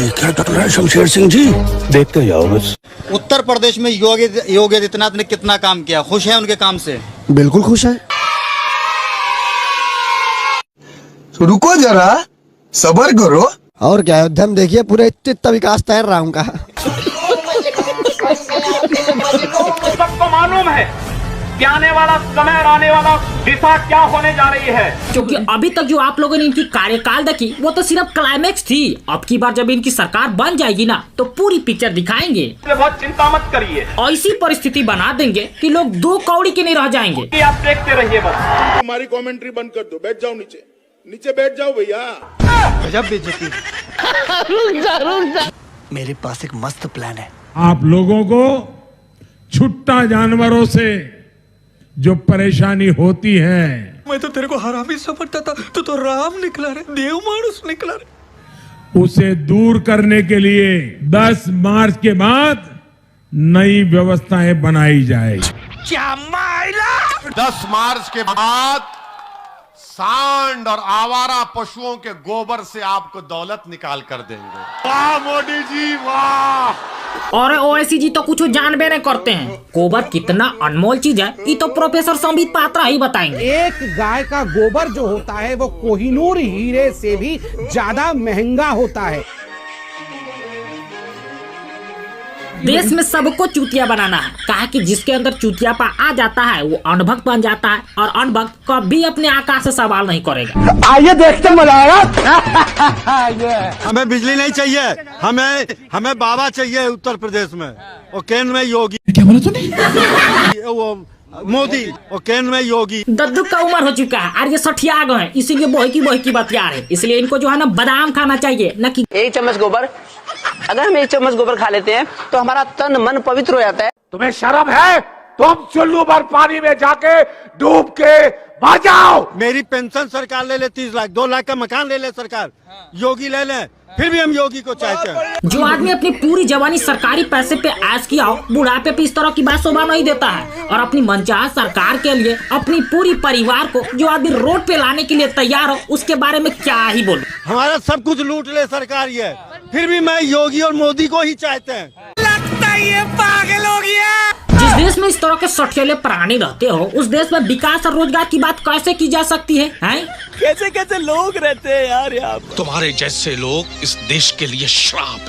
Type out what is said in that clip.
ये क्या कर रहा है शमशेर सिंह जी? देखते जाओ बस। उत्तर प्रदेश में योगी आदित्यनाथ ने कितना काम किया, खुश है उनके काम से? बिल्कुल खुश है। रुको जरा, सबर करो। और क्या अयोध्या में देखिए पूरे इतना विकास तैर रहा उनका। सबको मालूम है कि आने वाला समय और आने वाला दिशा क्या होने जा रही है, क्योंकि अभी तक जो आप लोगों ने इनकी कार्यकाल देखी वो तो सिर्फ क्लाइमेक्स थी। अब की बार जब इनकी सरकार बन जाएगी ना तो पूरी पिक्चर दिखाएंगे। बहुत चिंता मत करिए, ऐसी परिस्थिति बना देंगे कि लोग दो कौड़ी के नहीं रह जाएंगे। कि आप देखते रहिए बस। हमारी कमेंट्री बंद कर दो, बैठ जाओ नीचे, नीचे बैठ जाओ भैया। गजब बेइज्जती। मेरे पास एक मस्त प्लान है। आप लोगों को छुट्टा जानवरों से जो परेशानी होती है, मैं तो तेरे को हरामी समझता था, तू तो राम निकला रे, देव मानुस निकला रे। उसे दूर करने के लिए 10 मार्च के बाद नई व्यवस्थाएं बनाई जाएगी। 10 मार्च के बाद सांड और आवारा पशुओं के गोबर से आपको दौलत निकाल कर देंगे। वाह मोदी जी वाह। और ओवैसी जी तो कुछ जानबे नहीं करते हैं। गोबर कितना अनमोल चीज है ये तो प्रोफेसर संबित पात्रा ही बताएंगे। एक गाय का गोबर जो होता है वो कोहिनूर हीरे से भी ज्यादा महंगा होता है। देश में सबको चूतिया बनाना है, कहा कि जिसके अंदर चूतियापा आ जाता है वो अनभक्त बन जाता है, और अनभक्त कभी अपने आकाश से सवाल नहीं करेगा। आइए देखते मजा आएगा। हमें बिजली नहीं चाहिए, हमें बाबा चाहिए उत्तर प्रदेश में, और केंद्र में योगी। क्या बोला तूने? वो मोदी और केंद्र में योगी। दद्दू का उम्र हो चुका है और ये सठिया गए हैं, इसीलिए बोही की बतिया रहे। इसलिए इनको जो है ना बादाम खाना चाहिए, न कि 1 चम्मच गोबर। अगर हम 1 चम्मच गोबर खा लेते हैं तो हमारा तन मन पवित्र हो जाता है। तुम्हें शर्म है? तुम चुल्लू भर पानी में जाके डूब के मर जाओ। मेरी पेंशन सरकार ले ले 30 लाख, 2 लाख का मकान ले ले सरकार, योगी ले ले, फिर भी हम योगी को चाहते हैं। जो आदमी अपनी पूरी जवानी सरकारी पैसे पे ऐश किया हो, बुढ़ापे पे इस तरह की बात शोभा नहीं देता है। और अपनी मनचाहा सरकार के लिए अपनी पूरी परिवार को जो आदमी रोड पे लाने के लिए तैयार हो, उसके बारे में क्या ही बोलूं। हमारा सब कुछ लूट ले सरकार ये, फिर भी मैं योगी और मोदी को ही चाहते हैं। लगता है ये पागल हो गया। जिस देश में इस तरह के सठेले प्राणी रहते हो, उस देश में विकास और रोजगार की बात कैसे की जा सकती है, हैं? कैसे कैसे लोग रहते हैं यार यहाँ। तुम्हारे जैसे लोग इस देश के लिए श्राप है।